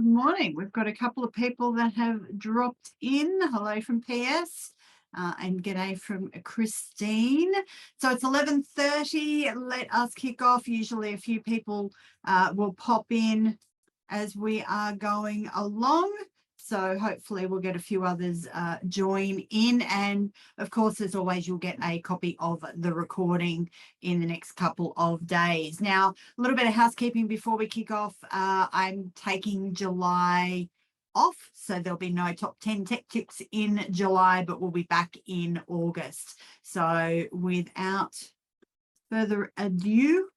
Good morning. We've got a couple of people that have dropped in. Hello from PS and g'day from Christine. So it's 11:30. Let us kick off. Usually a few people will pop in as we are going along. So hopefully we'll get a few others join in. And of course, as always, you'll get a copy of the recording in the next couple of days. Now, a little bit of housekeeping before we kick off. I'm taking July off, so there'll be no top 10 tech tips in July, but we'll be back in August. So without further ado,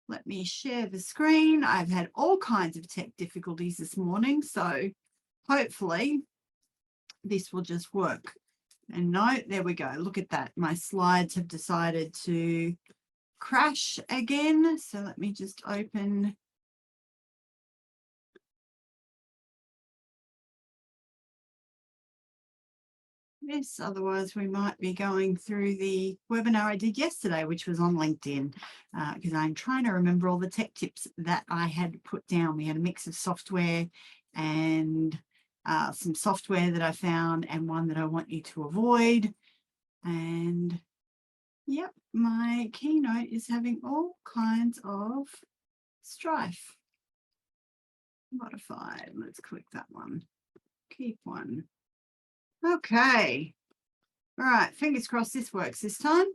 let me share the screen. I've had all kinds of tech difficulties this morning, so hopefully this will just work. And no, there we go. Look at that. My slides have decided to crash again. So let me just open this. Otherwise, we might be going through the webinar I did yesterday, which was on LinkedIn, because I'm trying to remember all the tech tips that I had put down. We had a mix of software and some software that I found and one that I want you to avoid. And yep, my Keynote is having all kinds of strife. Modified. Let's click that one. Keep one. Okay. All right. Fingers crossed this works this time.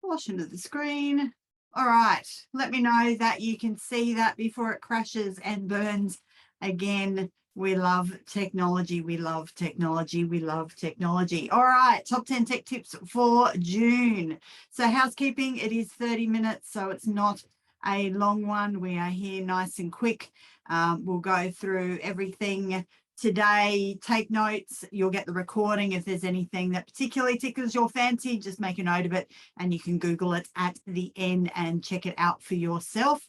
Wash into the screen. All right. Let me know that you can see that before it crashes and burns again. We love technology. We love technology. We love technology. All right. Top 10 tech tips for June. So housekeeping, it is 30 minutes, so it's not a long one. We are here nice and quick. We'll go through everything today. Take notes. You'll get the recording. If there's anything that particularly tickles your fancy, just make a note of it and you can Google it at the end and check it out for yourself.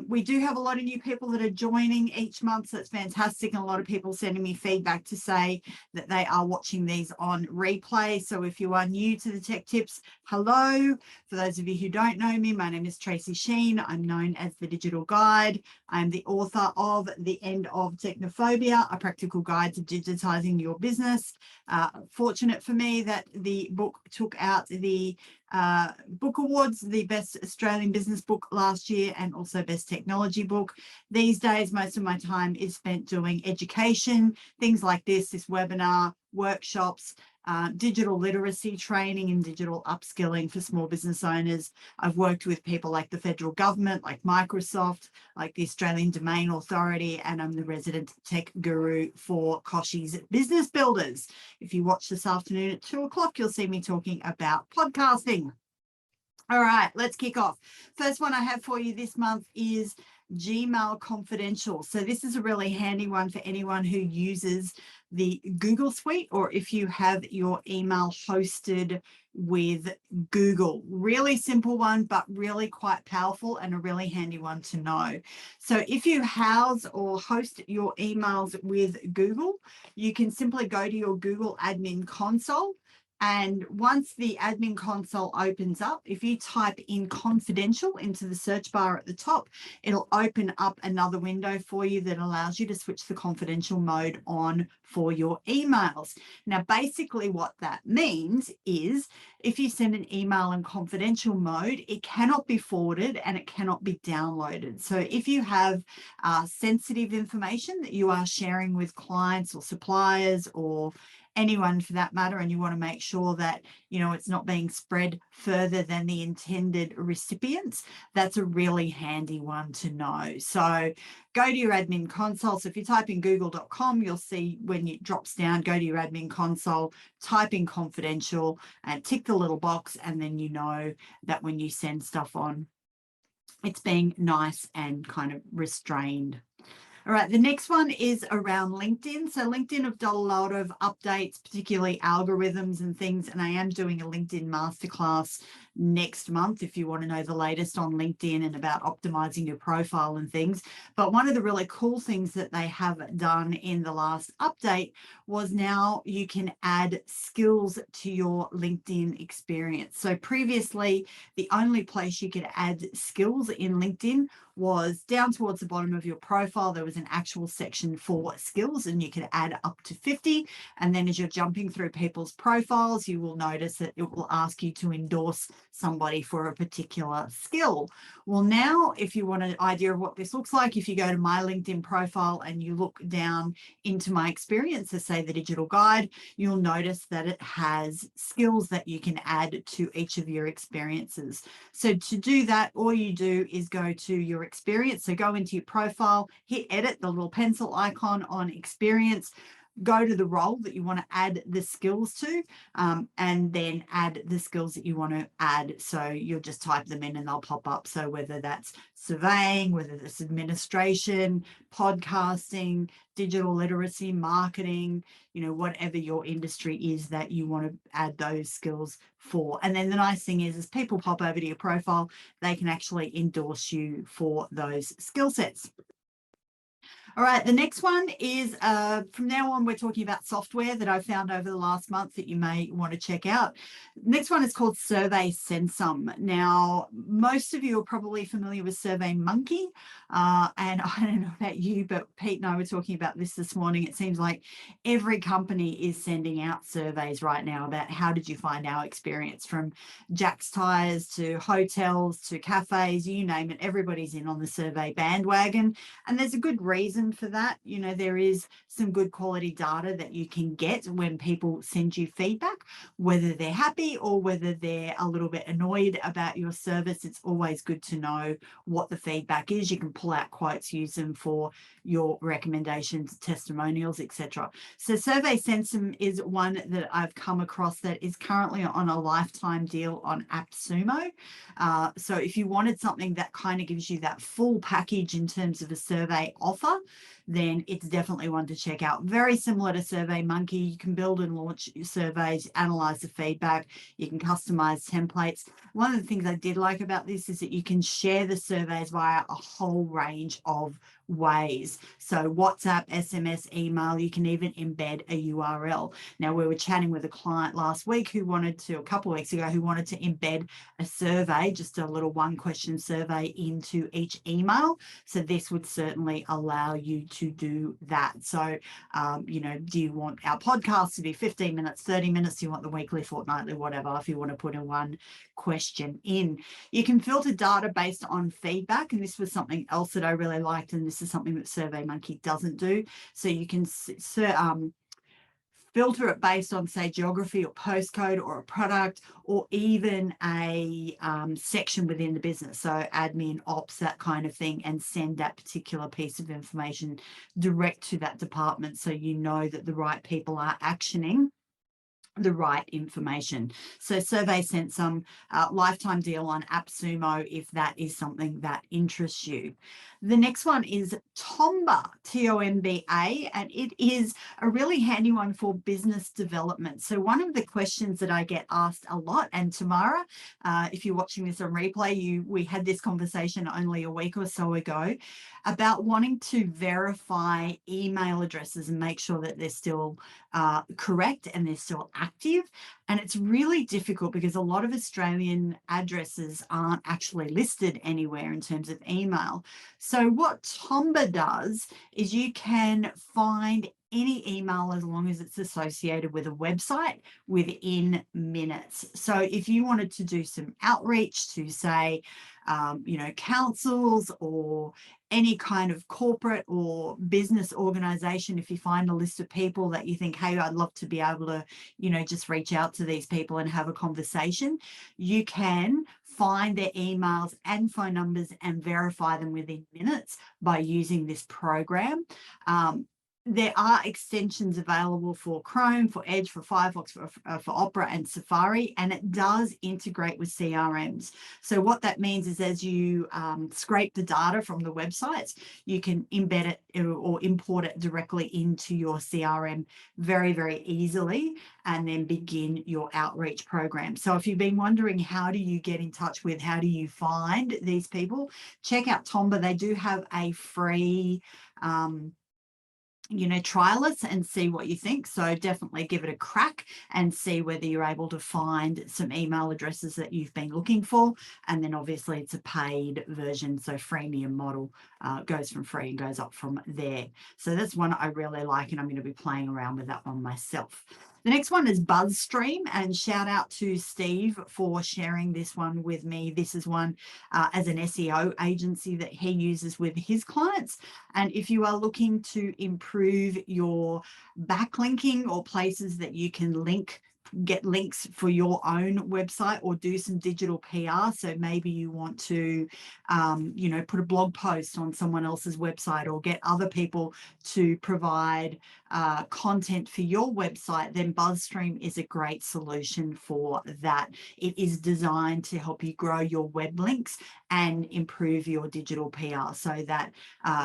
We do have a lot of new people that are joining each month, so it's fantastic. And a lot of people sending me feedback to say that they are watching these on replay. So if you are new to the Tech Tips, hello. For those of you who don't know me, my name is Tracy Sheen. I'm known as the Digital Guide. I'm the author of The End of Technophobia, a practical guide to digitizing your business. Fortunate for me that the book took out the book awards, the best Australian business book last year and also best technology book. These days, most of my time is spent doing education, things like this webinar, workshops, digital literacy training and digital upskilling for small business owners. I've worked with people like the federal government, like Microsoft, like the Australian Domain Authority, and I'm the resident tech guru for Koshi's Business Builders. If you watch this afternoon at 2 o'clock, you'll see me talking about podcasting. All right, let's kick off. First one I have for you this month is Gmail Confidential. So this is a really handy one for anyone who uses the Google Suite, or if you have your email hosted with Google. Really simple one, but really quite powerful and a really handy one to know. So if you house or host your emails with Google, you can simply go to your Google Admin Console. And once the admin console opens up, if you type in confidential into the search bar at the top, it'll open up another window for you that allows you to switch the confidential mode on for your emails. Now, basically what that means is if you send an email in confidential mode, it cannot be forwarded and it cannot be downloaded. So if you have sensitive information that you are sharing with clients or suppliers or anyone for that matter, and you want to make sure that, you know, it's not being spread further than the intended recipients, that's a really handy one to know. So go to your admin console. So if you type in google.com, you'll see when it drops down, go to your admin console, type in confidential and tick the little box, and then you know that when you send stuff on, it's being nice and kind of restrained. All right, the next one is around LinkedIn. So LinkedIn have done a lot of updates, particularly algorithms and things, and I am doing a LinkedIn masterclass next month if you want to know the latest on LinkedIn and about optimizing your profile and things. But one of the really cool things that they have done in the last update was now you can add skills to your LinkedIn experience. So previously, the only place you could add skills in LinkedIn was down towards the bottom of your profile. There was was an actual section for skills, and you could add up to 50. And then as you're jumping through people's profiles, you will notice that it will ask you to endorse somebody for a particular skill. Well, now, if you want an idea of what this looks like, if you go to my LinkedIn profile and you look down into my experiences, say the digital guide, you'll notice that it has skills that you can add to each of your experiences. So to do that, all you do is go to your experience. So go into your profile, hit edit, the little pencil icon on experience, go to the role that you want to add the skills to, and then add the skills that you want to add. So you'll just type them in and they'll pop up. So whether that's surveying, whether that's administration, podcasting, digital literacy, marketing, whatever your industry is that you want to add those skills for. And then the nice thing is, as people pop over to your profile, they can actually endorse you for those skill sets. All right, the next one is, from now on, we're talking about software that I found over the last month that you may want to check out. Next one is called Survey Sensum. Now, most of you are probably familiar with SurveyMonkey, and I don't know about you, but Pete and I were talking about this morning. It seems like every company is sending out surveys right now about how did you find our experience, from Jack's Tires to hotels to cafes, you name it. Everybody's in on the survey bandwagon, and there's a good reason for that. There is some good quality data that you can get when people send you feedback, whether they're happy or whether they're a little bit annoyed about your service. It's always good to know what the feedback is. You can pull out quotes, use them for your recommendations, testimonials, etc. So Survey Sensum is one that I've come across that is currently on a lifetime deal on AppSumo. So if you wanted something that kind of gives you that full package in terms of a survey offer, then it's definitely one to check out. Very similar to SurveyMonkey. You can build and launch surveys, analyze the feedback, you can customize templates. One of the things I did like about this is that you can share the surveys via a whole range of ways. So WhatsApp, SMS, email, you can even embed a URL. Now, we were chatting with a client last week a couple of weeks ago, who wanted to embed a survey, just a little one-question survey, into each email. So this would certainly allow you to do that. So, do you want our podcast to be 15 minutes, 30 minutes? Do you want the weekly, fortnightly, whatever, if you want to put in one question in? You can filter data based on feedback, and this was something else that I really liked, and this is something that SurveyMonkey doesn't do. So you can filter it based on, say, geography or postcode or a product, or even a section within the business. So admin, ops, that kind of thing, and send that particular piece of information direct to that department, so you know that the right people are actioning the right information. So Survey Sensum, lifetime deal on AppSumo if that is something that interests you. The next one is Tomba, T-O-M-B-A, and it is a really handy one for business development. So one of the questions that I get asked a lot, and Tamara, if you're watching this on replay, we had this conversation only a week or so ago about wanting to verify email addresses and make sure that they're still correct and they're still active. And it's really difficult because a lot of Australian addresses aren't actually listed anywhere in terms of email. So what Tomba does is you can find any email as long as it's associated with a website within minutes. So if you wanted to do some outreach to, say, councils or any kind of corporate or business organization, if you find a list of people that you think, hey, I'd love to be able to, just reach out to these people and have a conversation, you can find their emails and phone numbers and verify them within minutes by using this program. There are extensions available for Chrome, for Edge, for Firefox, for Opera and Safari, and it does integrate with CRMs. So what that means is, as you scrape the data from the websites, you can embed it or import it directly into your CRM very, very easily, and then begin your outreach program. So if you've been wondering, how do you get in touch with, how do you find these people, check out Tomba. They do have a free try this and see what you think. So definitely give it a crack and see whether you're able to find some email addresses that you've been looking for. And then obviously it's a paid version. So freemium model goes from free and goes up from there. So that's one I really like, and I'm going to be playing around with that one myself. The next one is BuzzStream, and shout out to Steve for sharing this one with me. This is one as an SEO agency that he uses with his clients. And if you are looking to improve your backlinking or places that you can get links for your own website or do some digital PR. So maybe you want to, put a blog post on someone else's website or get other people to provide content for your website, then BuzzStream is a great solution for that. It is designed to help you grow your web links and improve your digital PR. So that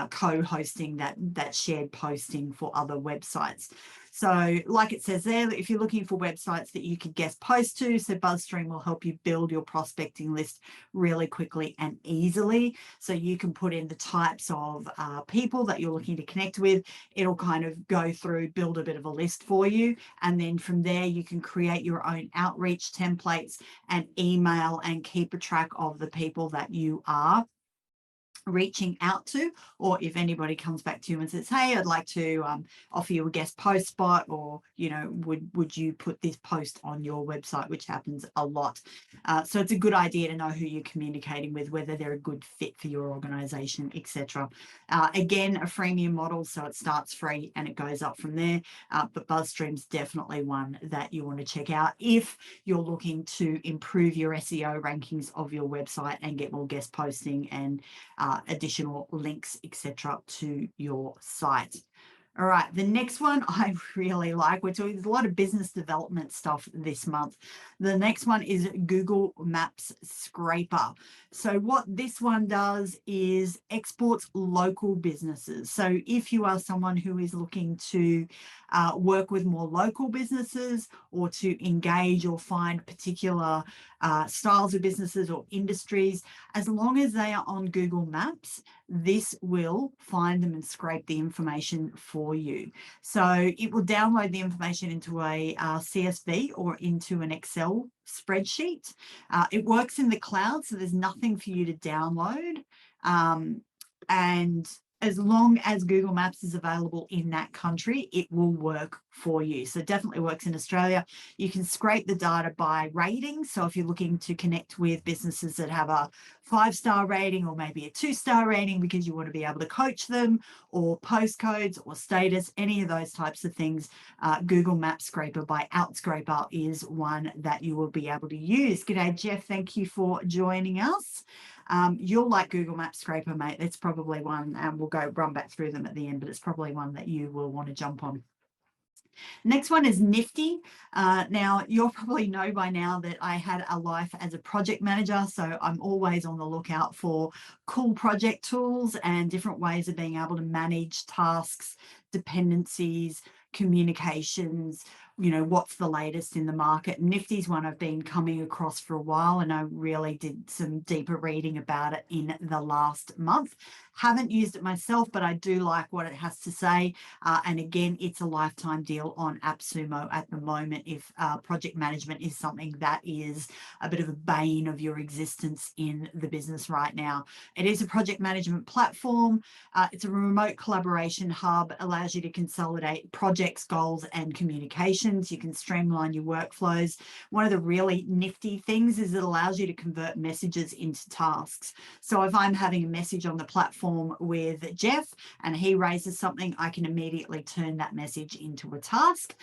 co-hosting, that shared posting for other websites. So like it says there, if you're looking for websites that you could guest post to, so BuzzStream will help you build your prospecting list really quickly and easily. So you can put in the types of people that you're looking to connect with. It'll kind of go through, build a bit of a list for you. And then from there, you can create your own outreach templates and email and keep a track of the people that you are reaching out to, or if anybody comes back to you and says, hey, I'd like to offer you a guest post spot, or would you put this post on your website, which happens a lot. So it's a good idea to know who you're communicating with, whether they're a good fit for your organization, etc. Again, a freemium model, so it starts free and it goes up from there, but BuzzStream's definitely one that you want to check out if you're looking to improve your SEO rankings of your website and get more guest posting and additional links, etc., to your site. All right, the next one I really like, we're talking a lot of business development stuff this month. The next one is Google Maps Scraper. So what this one does is exports local businesses. So if you are someone who is looking to work with more local businesses, or to engage or find particular styles of businesses or industries, as long as they are on Google Maps, this will find them and scrape the information for you. So it will download the information into a CSV or into an Excel spreadsheet. It works in the cloud, so there's nothing for you to download. And as long as Google Maps is available in that country, it will work for you. So it definitely works in Australia. You can scrape the data by rating. So if you're looking to connect with businesses that have a 5-star rating or maybe a 2-star rating because you want to be able to coach them, or postcodes or status, any of those types of things, Google Map Scraper by Outscraper is one that you will be able to use. G'day, Jeff. Thank you for joining us. You'll like Google Map Scraper, mate. That's probably one, and we'll run back through them at the end, but it's probably one that you will want to jump on. Next one is Nifty. Now, you'll probably know by now that I had a life as a project manager, so I'm always on the lookout for cool project tools and different ways of being able to manage tasks, dependencies, communications, what's the latest in the market. Nifty's one I've been coming across for a while, and I really did some deeper reading about it in the last month. Haven't used it myself, but I do like what it has to say. And again, it's a lifetime deal on AppSumo at the moment if project management is something that is a bit of a bane of your existence in the business right now. It is a project management platform. It's a remote collaboration hub, allows you to consolidate projects, goals, and communications. You can streamline your workflows. One of the really nifty things is it allows you to convert messages into tasks. So if I'm having a message on the platform with Jeff and he raises something, I can immediately turn that message into a task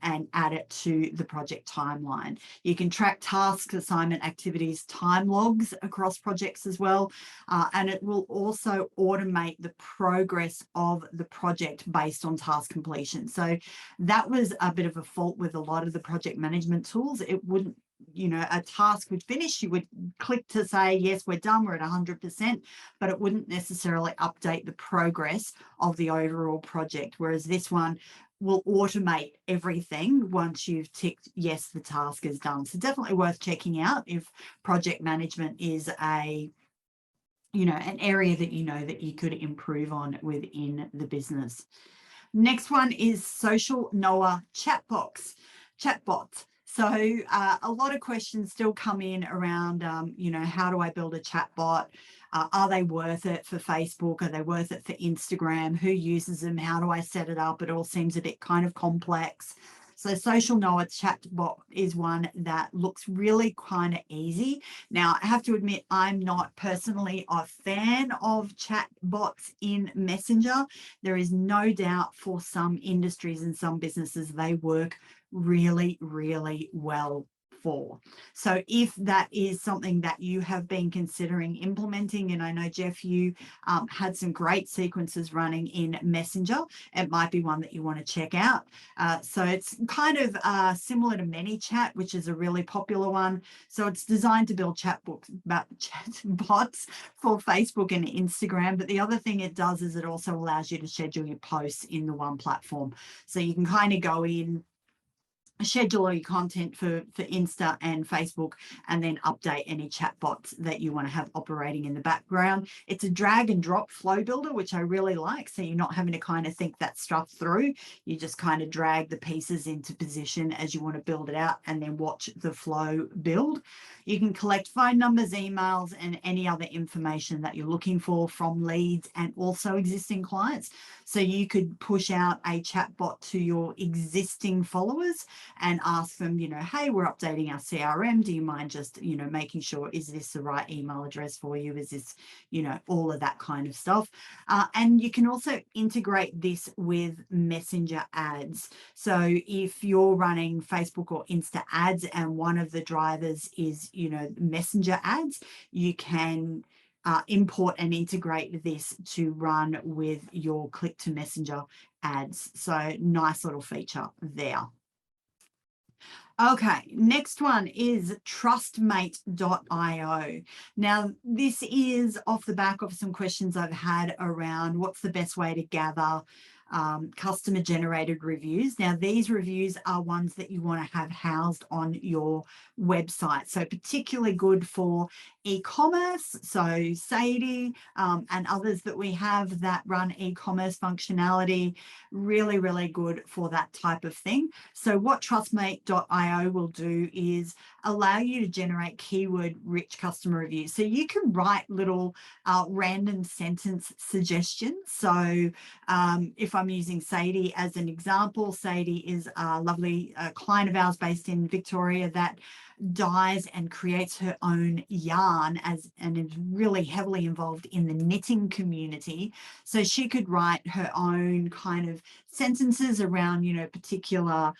and add it to the project timeline. You can track tasks, assignment activities, time logs across projects as well. And it will also automate the progress of the project based on task completion. So that was a bit of a fault with a lot of the project management tools. It wouldn't, a task would finish, you would click to say, yes, we're done, we're at 100%, but it wouldn't necessarily update the progress of the overall project. Whereas this one will automate everything once you've ticked, yes, the task is done. So definitely worth checking out if project management is an area that that you could improve on within the business. Next one is Social Noah chatbots. So a lot of questions still come in around, you know, how do I build a chatbot? Are they worth it for Facebook? Are they worth it for Instagram? Who uses them? How do I set it up? It all seems a bit kind of complex. So Social Noah chatbot is one that looks really kind of easy. Now, I have to admit, I'm not personally a fan of chatbots in Messenger. There is no doubt for some industries and some businesses, they work really, really well for. So if that is something that you have been considering implementing, and I know, Jeff, you had some great sequences running in Messenger, it might be one that you want to check out. So it's kind of similar to ManyChat, which is a really popular one. So it's designed to build chatbots for Facebook and Instagram. But the other thing it does is it also allows you to schedule your posts in the one platform. So you can kind of go in, schedule your content for Insta and Facebook, and then update any chatbots that you want to have operating in the background. It's a drag and drop flow builder, which I really like. So you're not having to kind of think that stuff through. You just kind of drag the pieces into position as you want to build it out and then watch the flow build. You can collect phone numbers, emails, and any other information that you're looking for from leads and also existing clients. So you could push out a chatbot to your existing followers and ask them, you know, hey, we're updating our CRM. Do you mind just, you know, making sure, is this the right email address for you? Is this, you know, all of that kind of stuff. And you can also integrate this with Messenger ads. So if you're running Facebook or Insta ads and one of the drivers is, you know, Messenger ads, you can import and integrate this to run with your Click to Messenger ads. So nice little feature there. Okay, next one is Trustmate.io. Now, this is off the back of some questions I've had around what's the best way to gather customer generated reviews. Now, these reviews are ones that you want to have housed on your website. So particularly good for e-commerce. So Sadie and others that we have that run e-commerce functionality, really, really good for that type of thing. So what Trustmate.io will do is allow you to generate keyword rich customer reviews. So you can write little random sentence suggestions. So if I'm using Sadie as an example, Sadie is a lovely client of ours based in Victoria that dyes and creates her own yarn and is really heavily involved in the knitting community. So she could write her own kind of sentences around, you know, particular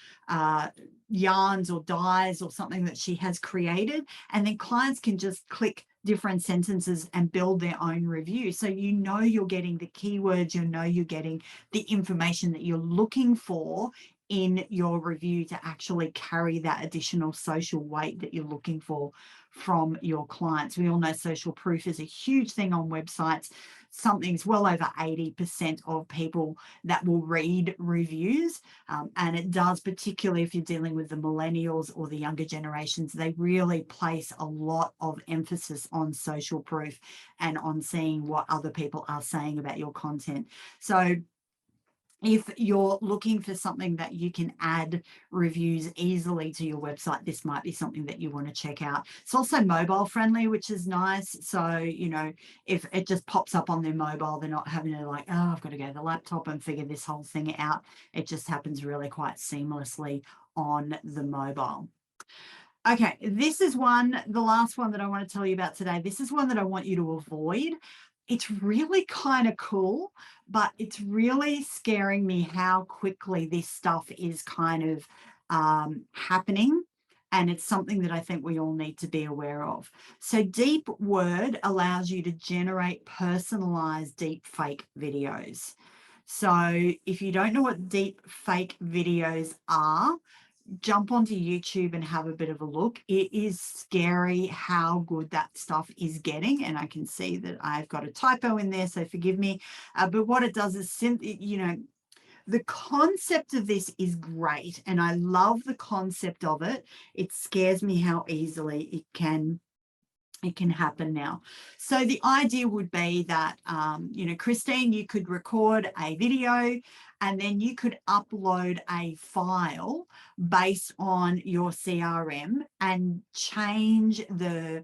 yarns or dyes or something that she has created, and then clients can just click different sentences and build their own review. So you know you're getting the keywords, you know you're getting the information that you're looking for in your review to actually carry that additional social weight that you're looking for from your clients. We all know social proof is a huge thing on websites. Something's well over 80% of people that will read reviews. And it does, particularly if you're dealing with the millennials or the younger generations, they really place a lot of emphasis on social proof and on seeing what other people are saying about your content. So if you're looking for something that you can add reviews easily to your website, this might be something that you want to check out. It's also mobile friendly, which is nice. So, you know, if it just pops up on their mobile, they're not having to like, oh, I've got to go to the laptop and figure this whole thing out. It just happens really quite seamlessly on the mobile. Okay, this is one, the last one that I want to tell you about today. This is one that I want you to avoid. It's really kind of cool, but it's really scaring me how quickly this stuff is kind of happening. And it's something that I think we all need to be aware of. So Deep Word allows you to generate personalized deep fake videos. So if you don't know what deep fake videos are, jump onto YouTube and have a bit of a look. It is scary how good that stuff is getting. And I can see that I've got a typo in there, so forgive me. But what it does is simply, you know, the concept of this is great. And I love the concept of it. It scares me how easily it can it can happen now. So the idea would be that, Christine, you could record a video and then you could upload a file based on your CRM and change the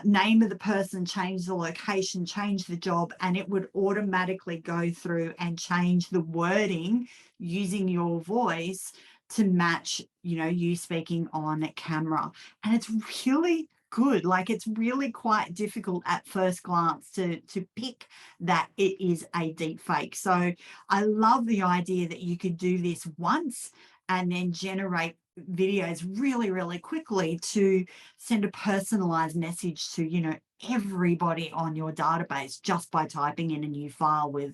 name of the person, change the location, change the job, and it would automatically go through and change the wording using your voice to match, you speaking on camera. And it's really good. Like, it's really quite difficult at first glance to pick that it is a deep fake. So I love the idea that you could do this once and then generate videos really, really quickly to send a personalized message to, everybody on your database just by typing in a new file with,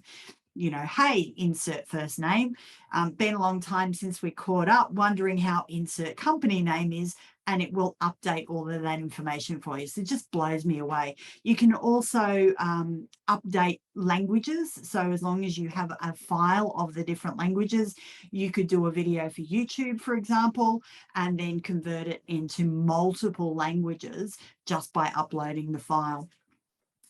hey, insert first name. Been a long time since we caught up, wondering how insert company name is, and it will update all of that information for you. So it just blows me away. You can also update languages. So as long as you have a file of the different languages, you could do a video for YouTube, for example, and then convert it into multiple languages just by uploading the file.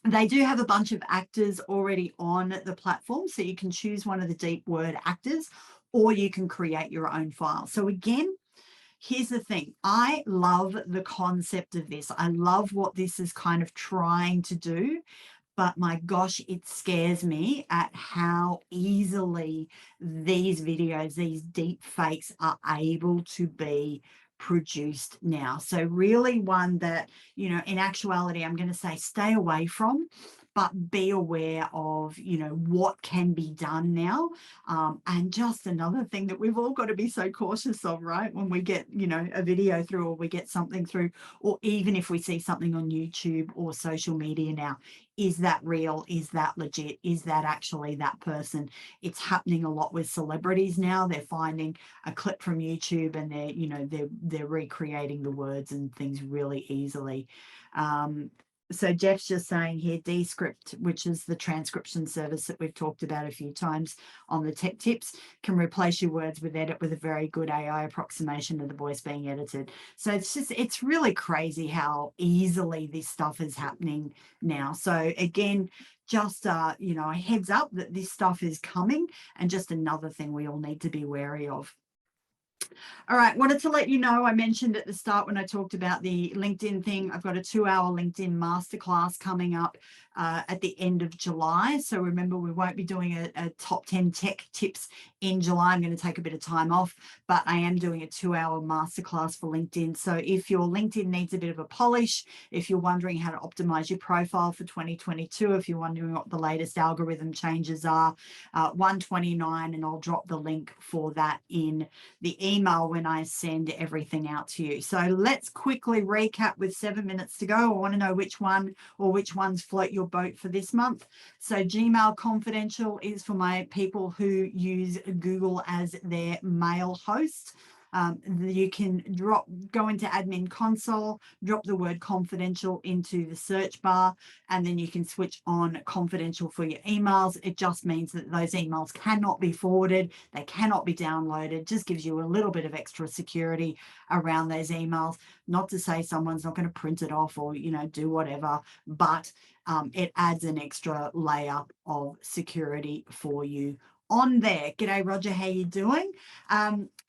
They do have a bunch of actors already on the platform, so you can choose one of the deep word actors, or you can create your own file. So again, here's the thing. I love the concept of this. I love what this is kind of trying to do, but my gosh, it scares me at how easily these videos, these deep fakes, are able to be produced now. So really one that, in actuality, I'm going to say stay away from, but be aware of, what can be done now. And just another thing that we've all got to be so cautious of, right? When we get, a video through, or we get something through, or even if we see something on YouTube or social media now, is that real? Is that legit? Is that actually that person? It's happening a lot with celebrities now. They're finding a clip from YouTube and they're recreating the words and things really easily. So Jeff's just saying here, Descript, which is the transcription service that we've talked about a few times on the Tech Tips, can replace your words with edit with a very good AI approximation of the voice being edited. So it's really crazy how easily this stuff is happening now. So again, just a heads up that this stuff is coming, and just another thing we all need to be wary of. All right, wanted to let you know, I mentioned at the start when I talked about the LinkedIn thing, I've got a 2-hour LinkedIn masterclass coming up at the end of July. So remember, we won't be doing a top 10 tech tips in July. I'm going to take a bit of time off, but I am doing a 2-hour masterclass for LinkedIn. So if your LinkedIn needs a bit of a polish, if you're wondering how to optimize your profile for 2022, if you're wondering what the latest algorithm changes are, $129, and I'll drop the link for that in the email when I send everything out to you. So let's quickly recap with 7 minutes to go. I want to know which one or which ones float your boat for this month. So Gmail Confidential is for my people who use Google as their mail host. You can go into admin console, drop the word confidential into the search bar, and then you can switch on confidential for your emails. It just means that those emails cannot be forwarded. They cannot be downloaded. Just gives you a little bit of extra security around those emails. Not to say someone's not going to print it off or, do whatever, but it adds an extra layer of security for you on there. G'day, Roger. How you doing?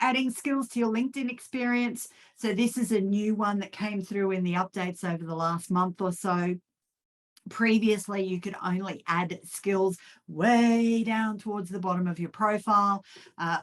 Adding skills to your LinkedIn experience. So this is a new one that came through in the updates over the last month or so. Previously, you could only add skills way down towards the bottom of your profile.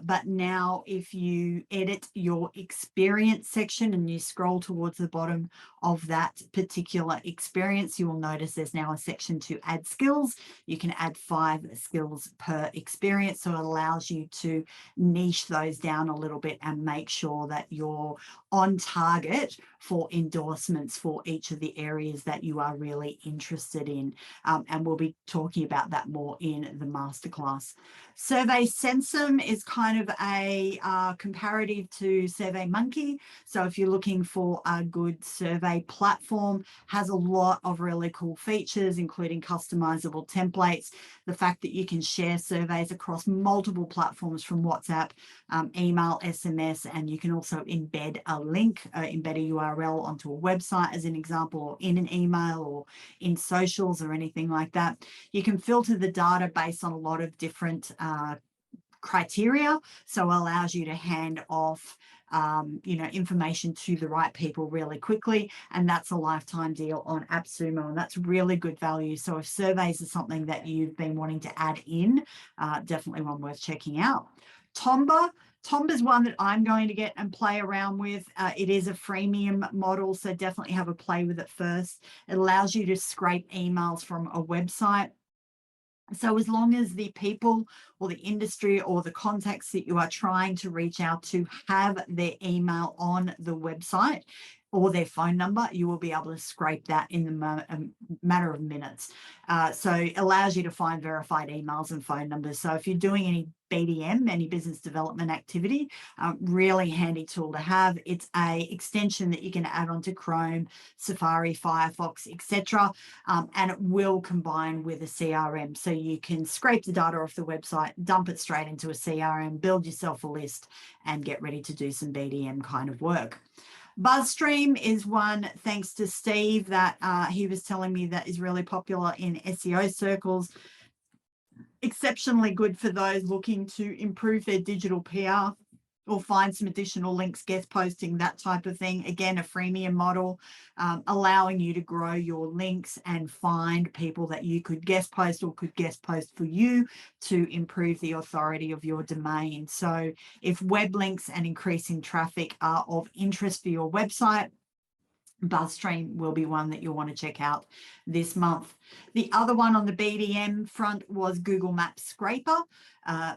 But now if you edit your experience section and you scroll towards the bottom of that particular experience, you will notice there's now a section to add skills. You can add 5 skills per experience. So it allows you to niche those down a little bit and make sure that you're on target for endorsements for each of the areas that you are really interested in. And we'll be talking about that more in the masterclass. Survey Sensum is kind of a comparative to SurveyMonkey. So if you're looking for a good survey survey platform has a lot of really cool features, including customizable templates, the fact that you can share surveys across multiple platforms from WhatsApp, email, SMS, and you can also embed a link, embed a URL onto a website as an example, or in an email or in socials or anything like that. You can filter the data based on a lot of different criteria, so allows you to hand off information to the right people really quickly, and that's a lifetime deal on AppSumo, and that's really good value. So if surveys are something that you've been wanting to add in, definitely one worth checking out. Tomba is one that I'm going to get and play around with. It is a freemium model, so definitely have a play with it first. It allows you to scrape emails from a website. So as long as the people or the industry or the contacts that you are trying to reach out to have their email on the website or their phone number, you will be able to scrape that in the matter of minutes. So it allows you to find verified emails and phone numbers. So if you're doing any BDM, any business development activity, really handy tool to have. It's a extension that you can add onto Chrome, Safari, Firefox, etc. And it will combine with a CRM. So you can scrape the data off the website, dump it straight into a CRM, build yourself a list, and get ready to do some BDM kind of work. BuzzStream is one, thanks to Steve, that he was telling me that is really popular in SEO circles. Exceptionally good for those looking to improve their digital PR or find some additional links, guest posting, that type of thing. Again, a freemium model, allowing you to grow your links and find people that you could guest post or could guest post for you to improve the authority of your domain. So if web links and increasing traffic are of interest for your website, BuzzStream will be one that you'll want to check out this month. The other one on the BDM front was Google Maps Scraper.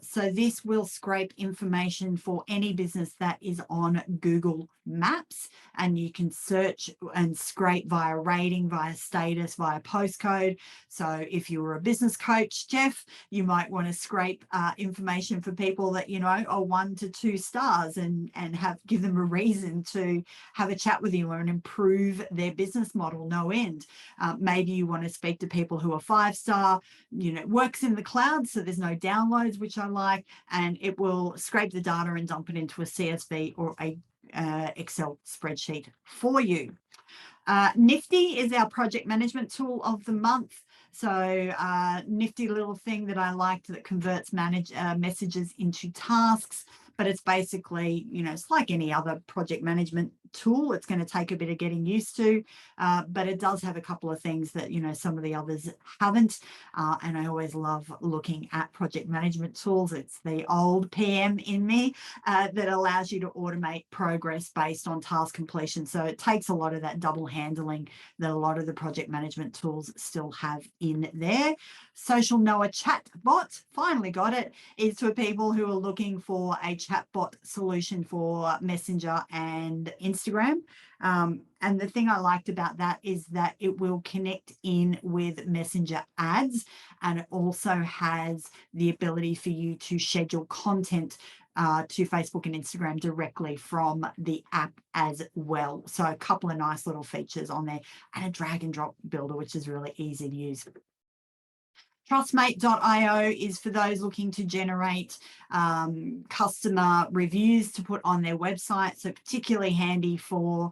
So this will scrape information for any business that is on Google Maps, and you can search and scrape via rating, via status, via postcode. So if you were a business coach, Jeff, you might want to scrape information for people that, you know, are 1 to 2 stars and give them a reason to have a chat with you and improve their business model no end. Maybe you want to speak to people who are 5-star, you know, works in the cloud, so there's no downloads, which I like, and it will scrape the data and dump it into a CSV or a Excel spreadsheet for you. Nifty is our project management tool of the month. So nifty little thing that I liked that converts messages into tasks, but it's basically, you know, it's like any other project management tool. It's going to take a bit of getting used to, but it does have a couple of things that, you know, some of the others haven't. And I always love looking at project management tools. It's the old PM in me that allows you to automate progress based on task completion. So it takes a lot of that double handling that a lot of the project management tools still have in there. Social Noah Chatbot, finally got it, is for people who are looking for a chatbot solution for Messenger and Instagram. And the thing I liked about that is that it will connect in with Messenger ads, and it also has the ability for you to schedule content to Facebook and Instagram directly from the app as well. So a couple of nice little features on there, and a drag and drop builder, which is really easy to use. Trustmate.io is for those looking to generate customer reviews to put on their website. So particularly handy for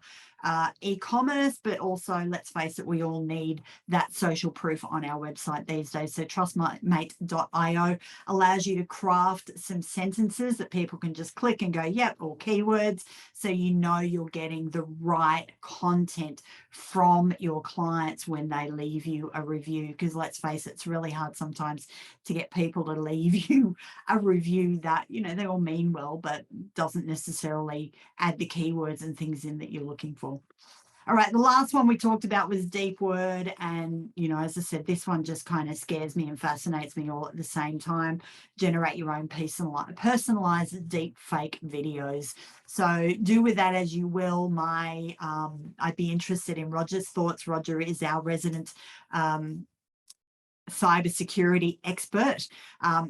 e-commerce, but also, let's face it, we all need that social proof on our website these days. So Trustmate.io allows you to craft some sentences that people can just click and go, yep, or keywords, so you know you're getting the right content from your clients when they leave you a review. Because let's face it, it's really hard sometimes to get people to leave you a review that, you know, they all mean well, but doesn't necessarily add the keywords and things in that you're looking for. All right, the last one we talked about was DeepWord, and, you know, as I said, this one just kind of scares me and fascinates me all at the same time. Generate your own personalized deep fake videos. So do with that as you will. I'd be interested in Roger's thoughts. Roger is our resident cybersecurity expert.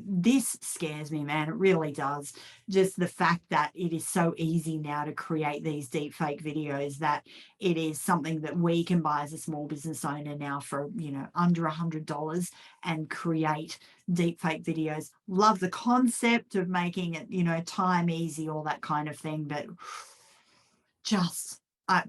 This scares me, man. It really does. Just the fact that it is so easy now to create these deepfake videos, that it is something that we can buy as a small business owner now for, under $100 and create deepfake videos. Love the concept of making it, time easy, all that kind of thing, but just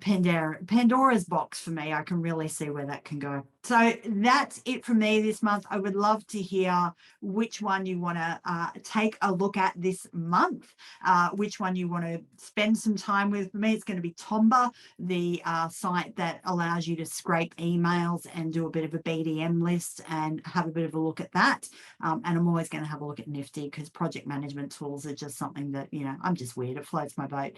Pandora's box for me. I can really see where that can go. So that's it for me this month. I would love to hear which one you want to take a look at this month, which one you want to spend some time with. For me, it's going to be Tomba, the site that allows you to scrape emails and do a bit of a BDM list and have a bit of a look at that. And I'm always going to have a look at Nifty, because project management tools are just something that, I'm just weird. It floats my boat.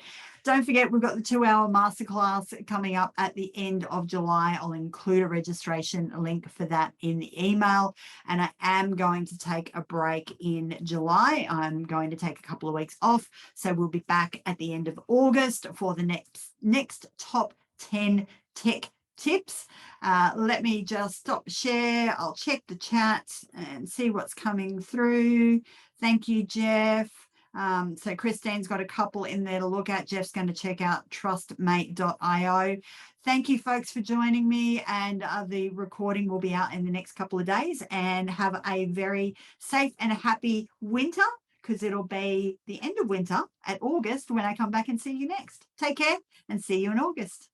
Don't forget, we've got the 2-hour masterclass coming up at the end of July. I'll include a registration link for that in the email. And I am going to take a break in July. I'm going to take a couple of weeks off. So we'll be back at the end of August for the next top 10 tech tips. Let me just stop share. I'll check the chat and see what's coming through. Thank you, Jeff. So Christine's got a couple in there to look at. Jeff's going to check out trustmate.io. Thank you, folks, for joining me, and the recording will be out in the next couple of days. And have a very safe and happy winter, because it'll be the end of winter at August when I come back and see you next. Take care and see you in August.